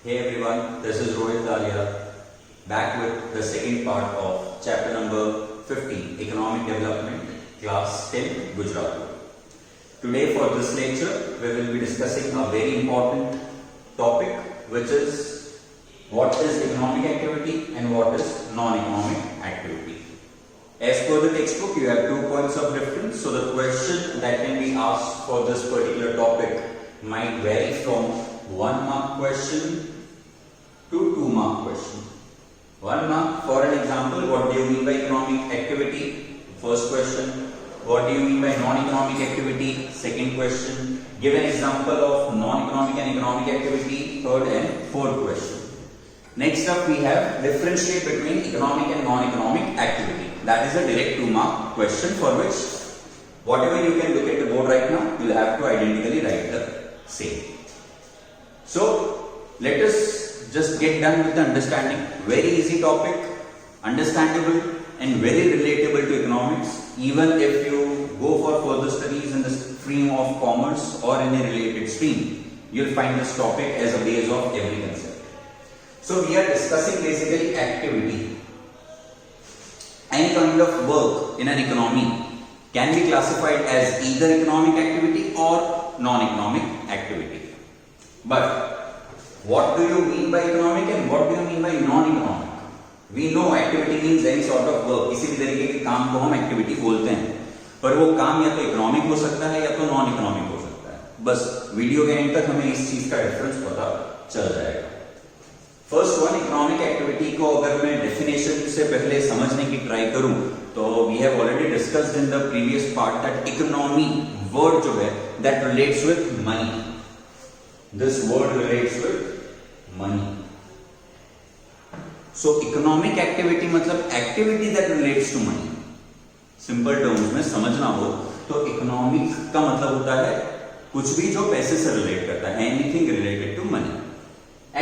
Hey everyone, this is Rohit Dalia, back with the second part of chapter number 15, Economic Development, class 10, Gujarat. Today for this lecture, we will be discussing a very important topic, which is what is economic activity and what is non-economic activity. As per the textbook, you have 2 points of reference, so the question that can be asked for this particular topic might vary from 1 mark question to 2 mark question. 1 mark, for an example, what do you mean by economic activity? First question. What do you mean by non-economic activity? Second question. Give an example of non-economic and economic activity. Third and fourth question. Next up we have differentiate between economic and non-economic activity. That is a direct 2 mark question for which whatever you can look at the board right now, you will have to identically write the same. So let us just get done with the understanding. Very easy topic, understandable and very relatable to economics. Even if you go for further studies in the stream of commerce or in a related stream, you'll find this topic as a base of every concept. So we are discussing basically activity. Any kind of work in an economy can be classified as either economic activity or non-economic activity. But what do you mean by economic and what do you mean by non-economic? We know activity means any sort of work. किसी भी तरीके के काम को हम activity बोलते हैं, पर वो काम या तो इकोनॉमिक हो सकता है या तो नॉन इकोनॉमिक हो सकता है. बस वीडियो के एंड तक हमें इस चीज का डिफरेंस पता चल जाएगा. फर्स्ट वन, इकोनॉमिक एक्टिविटी को अगर मैं डेफिनेशन से पहले समझने की ट्राई करूं तो we have already discussed in the previous part that economy word जो है that relates with money. This word relates with money. So economic activity मतलब activity that relates to money. Simple terms में समझना हो तो economic का मतलब होता है कुछ भी जो पैसे से रिलेट करता है, anything related to money.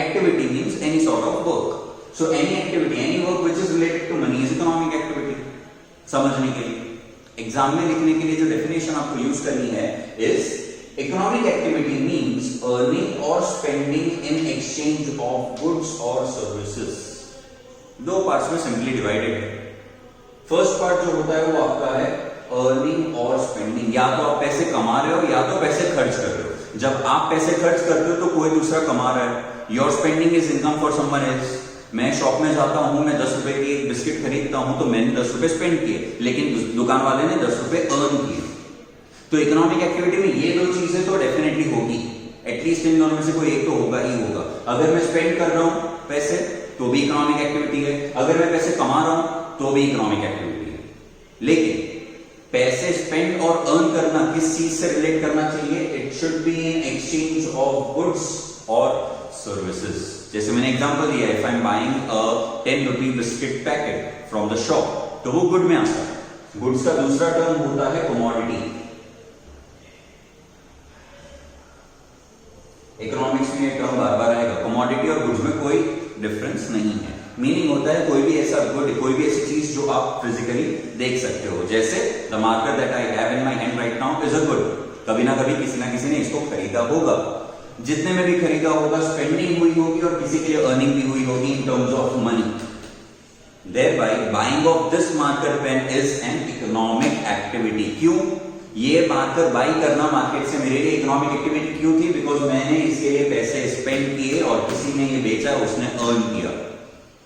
Activity means any sort of work. So any activity, any work which is related to money is economic activity. समझने के लिए, एग्जाम में लिखने के लिए जो डेफिनेशन आपको यूज करनी है is economic activity means earning or spending in exchange of goods or services. 2 parts में सिंपली डिवाइडेड है. फर्स्ट पार्ट जो होता है वो आपका है अर्निंग और स्पेंडिंग. या तो आप पैसे कमा रहे हो या तो पैसे खर्च कर रहे हो. जब आप पैसे खर्च करते हो तो कोई दूसरा कमा रहा है. Your spending is income for someone else. मैं शॉप में जाता हूं, मैं 10 रुपए की एक बिस्किट खरीदता हूं तो मैंने 10 रुपए स्पेंड किए, लेकिन दुकान वाले ने 10 रुपए अर्न किए. तो इकोनॉमिक एक्टिविटी में ये 2 चीजें तो डेफिनेटली होगी. एटलीस्ट इन दोनों में से कोई एक तो होगा ही होगा. अगर मैं स्पेंड कर रहा हूं पैसे तो भी इकोनॉमिक एक्टिविटी है, अगर मैं पैसे कमा रहा हूं तो भी इकोनॉमिक एक्टिविटी है. लेकिन पैसे स्पेंड और अर्न करना किस चीज से रिलेट करना चाहिए? It should be in exchange of goods और सर्विसेज. जैसे मैंने एग्जांपल दिया, if I am buying a 10 rupee biscuit packet from the shop तो वो गुड में आता है. गुड्स का दूसरा टर्म होता है कमोडिटी. इकोनॉमिक्स में ये टर्म बार बार आएगा. कमोडिटी और गुड्स में कोई डिफरेंस नहीं है. मीनिंग होता है कोई भी ऐसा गुड, कोई भी ऐसी चीज जो आप फिजिकली देख सकते हो. जैसे the marker that I have in my hand right now is a good. कभी ना कभी किसी ना किसी ने इसको खरीदा होगा. जितने में भी खरीदा होगा स्पेंडिंग हुई होगी और किसी के लिए अर्निंग भी हुई होगी in terms of money. Thereby buying of this marker pen is an economic activity. क्यों? ये मार्कर बाई करना मार्केट से मेरे लिए इकोनॉमिक एक्टिविटी क्यों थी? बिकॉज मैंने इसके लिए पैसे स्पेंड किए और किसी ने ये बेचा, उसने अर्न किया.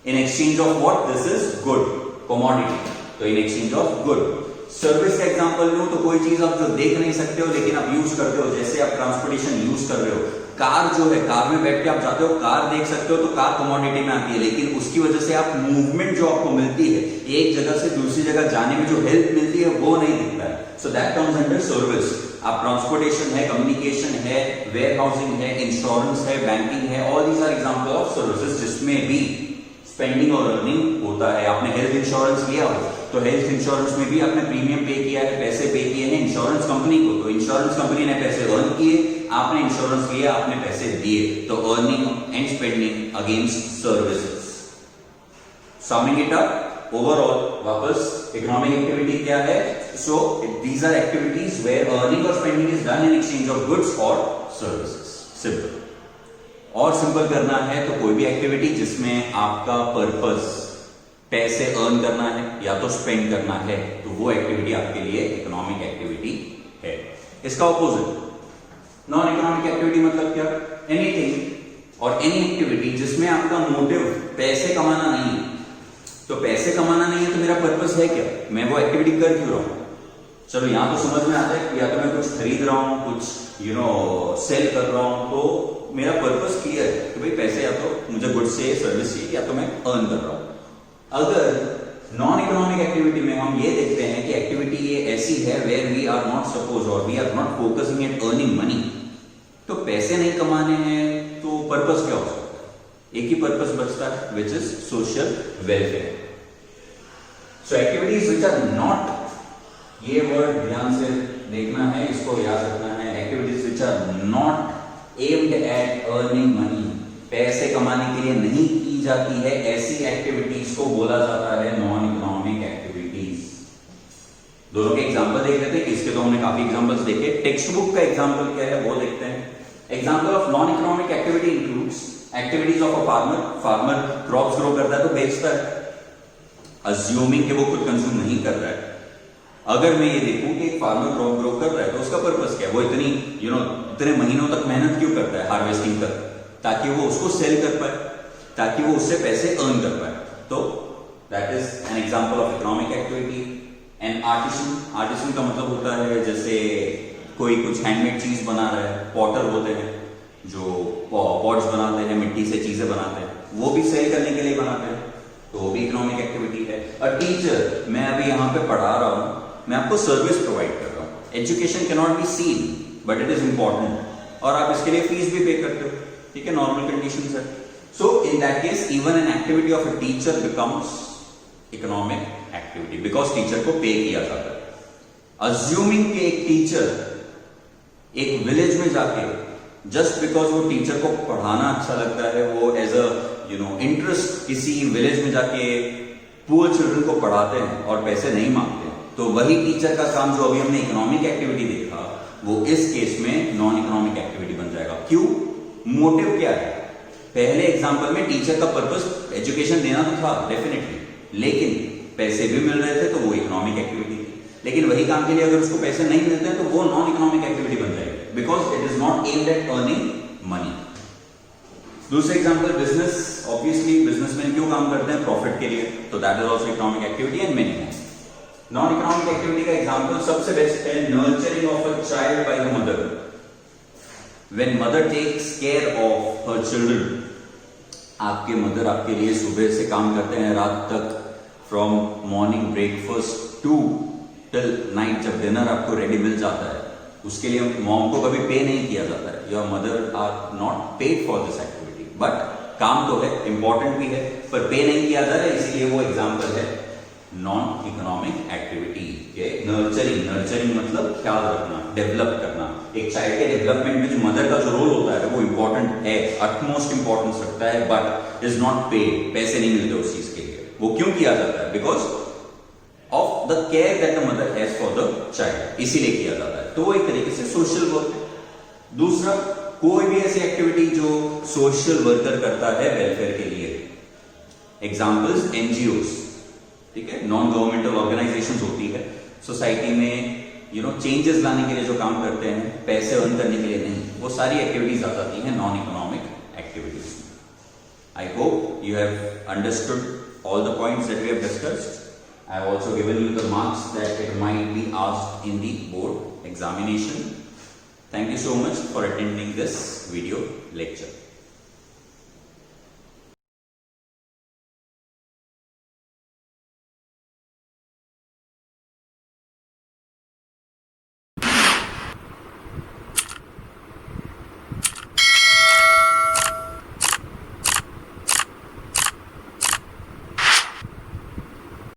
In exchange of what? This is good, commodity. तो in exchange of good. Service का एग्जांपल लूं तो कोई चीज आप जो देख नहीं सकते हो लेकिन आप यूज करते हो. जैसे आप ट्रांसपोर्टेशन यूज कर रहे हो, कार जो है, कार में बैठ के आप जाते हो, कार देख सकते हो तो कार कमोडिटी में आती है. लेकिन उसकी वजह से आप मूवमेंट जो आपको मिलती है, एक जगह से दूसरी जगह जाने में जो हेल्प मिलती है वो नहीं दिखता है. So that comes under service. आप ट्रांसपोर्टेशन है, कम्युनिकेशन है, वेयर हाउसिंग है, इंश्योरेंस है, बैंकिंग है, all these are example of services जिसमें भी स्पेंडिंग और अर्निंग होता है. आपने हेल्थ इंश्योरेंस लिया हो तो हेल्थ इंश्योरेंस में भी आपने प्रीमियम पे किया है, पैसे पे किए हैं इंश्योरेंस कंपनी को. तो इंश्योरेंस कंपनी ने पैसे अर्न किए, आपने इंश्योरेंस लिया, आपने पैसे दिए. तो earning and spending against services. Summing it up, overall वापस इकोनॉमिक एक्टिविटी क्या है? So these are activities where earning और spending is done in exchange of goods और सर्विसेज. सिंपल. और सिंपल करना है तो कोई भी एक्टिविटी जिसमें आपका पर्पस पैसे अर्न करना है या तो स्पेंड करना है, तो वो एक्टिविटी आपके लिए इकोनॉमिक एक्टिविटी है। इसका ऑपोजिट नॉन इकोनॉमिक एक्टिविटी मतलब क्या? एनीथिंग और एनी एक्टिविटी जिसमें आपका मोटिव पैसे कमाना नहीं है। तो पैसे कमाना नहीं है तो मेरा पर्पस है क्या, मैं वो एक्टिविटी कर क्यों रहा हूं? चलो यहां तो समझ में आता है कि या तो मैं कुछ खरीद रहा हूं, कुछ सेल कर रहा हूं, तो मेरा पर्पस क्लियर है कि भाई पैसे या तो मुझे गुड्स से सर्विस चाहिए या तो मैं अर्न कर रहा हूं। अगर नॉन इकोनॉमिक एक्टिविटी में हम ये देखते हैं कि एक्टिविटी ये ऐसी है where we are not suppose और we are not focusing at earning money, तो पैसे नहीं कमाने हैं तो पर्पस क्या हो सकता है? एक ही पर्पस बचता है which is social welfare. So activities which are not, ये वर्ड ध्यान से देखना है, इसको याद रखना है। Activities which are not aimed at earning money, पैसे कमाने के लिए नहीं की जाती है, ऐसी एक्टिविटीज को बोला जाता है नॉन इकोनॉमिक एक्टिविटीज। दोनों के एग्जांपल देख लेते हैं। इसके तो हमने काफी एग्जांपल्स देखे। टेक्स्ट बुक का एग्जांपल क्या है वो देखते हैं। Example of non economic activity includes activities of a farmer crops grow करता है तो बेचता है, अज्यूमिंग कि वो खुद कंज्यूम नहीं कर रहा है। अगर मैं ये देखूं कि एक फार्मर क्रॉप ग्रो कर रहा है तो उसका पर्पस क्या है, वो इतने महीनों तक मेहनत क्यों करता है हार्वेस्टिंग तक, ताकि वो उसको सेल कर पाए, ताकि वो उससे पैसे अर्न कर पाए। तो that is an example of economic activity. And artisan का मतलब होता है जैसे कोई कुछ हैंडमेड चीज बना रहा है, पॉटर होते हैं जो पॉट्स बनाते हैं, मिट्टी से चीजें बनाते हैं, वो भी सेल करने के लिए बनाते हैं, तो वो भी इकोनॉमिक एक्टिविटी है। अ टीचर, मैं अभी यहाँ पे पढ़ा रहा हूँ, मैं आपको सर्विस प्रोवाइड कर रहा हूँ। Education can not be seen but it is important, और आप इसके लिए फीस भी पे करते हो, ठीक है, नॉर्मल कंडीशंस है। So in that case even an activity of a teacher becomes economic activity because teacher को पे किया जाता है। अज्यूमिंग कि एक टीचर एक विलेज में जाके जस्ट बिकॉज वो टीचर को पढ़ाना अच्छा लगता है, वो एज अ इंटरेस्ट किसी विलेज में जाके पुअर चिल्ड्रन को पढ़ाते हैं और पैसे नहीं मांगते हैं, तो वही टीचर का काम जो अभी हमने इकोनॉमिक एक्टिविटी देखा वो इस केस में नॉन इकोनॉमिक एक्टिविटी बन जाएगा। क्यों? मोटिव क्या है? पहले एग्जांपल में टीचर का पर्पस एजुकेशन देना तो था डेफिनेटली, लेकिन पैसे भी मिल रहे थे तो वो इकोनॉमिक एक्टिविटी थी। लेकिन वही काम के लिए अगर उसको पैसे नहीं मिलते हैं तो वो नॉन इकोनॉमिक एक्टिविटी बन जाएगी because it is not aimed at earning money. दूसरे एग्जांपल, बिजनेस। ऑब्वियसली बिजनेसमैन क्यों काम करते हैं? प्रॉफिट के लिए, तो that is also economic activity and many more. Non economic activity का एग्जांपल सबसे बेस्ट है nurturing of a child by the mother. When mother takes care of her children, आपके मदर आपके लिए सुबह से काम करते हैं रात तक, from morning breakfast to till night, जब डिनर आपको रेडी मिल जाता है, उसके लिए मॉम को कभी पे नहीं किया जाता है। Your mother are not paid for this activity, but काम तो है, इंपॉर्टेंट भी है, पर पे नहीं किया जा रहा है, इसीलिए वो एग्जाम्पल है नॉन इकोनॉमिक एक्टिविटी के। नर्चरिंग मतलब ख्याल रखना, डेवलप करना। एक चाइल्ड के डेवलपमेंट में जो मदर का जो रोल होता है वो इंपॉर्टेंट है, अटमोस्ट इंपॉर्टेंस रखता है, बट इज नॉट पेड, पैसे नहीं मिलते उस चीज के लिए। वो क्यों किया जाता है? Because of the care that the mother has for the child, इसीलिए किया जाता है। तो वो एक तरीके से सोशल वर्क है। दूसरा, कोई भी ऐसी एक्टिविटी जो सोशल वर्कर करता है वेलफेयर के लिए, एग्जाम्पल्स एनजीओस, ठीक है, नॉन गवर्नमेंटल ऑर्गेनाइजेशंस होती है सोसाइटी में, चेंजेस लाने के लिए जो काम करते हैं, पैसे अर्न करने के लिए नहीं, वो सारी एक्टिविटीज आ जाती हैं non economic activities. I hope you have understood all the points that we have discussed. I have also given you the marks that it might be asked in the board examination. Thank you so much for attending this video lecture.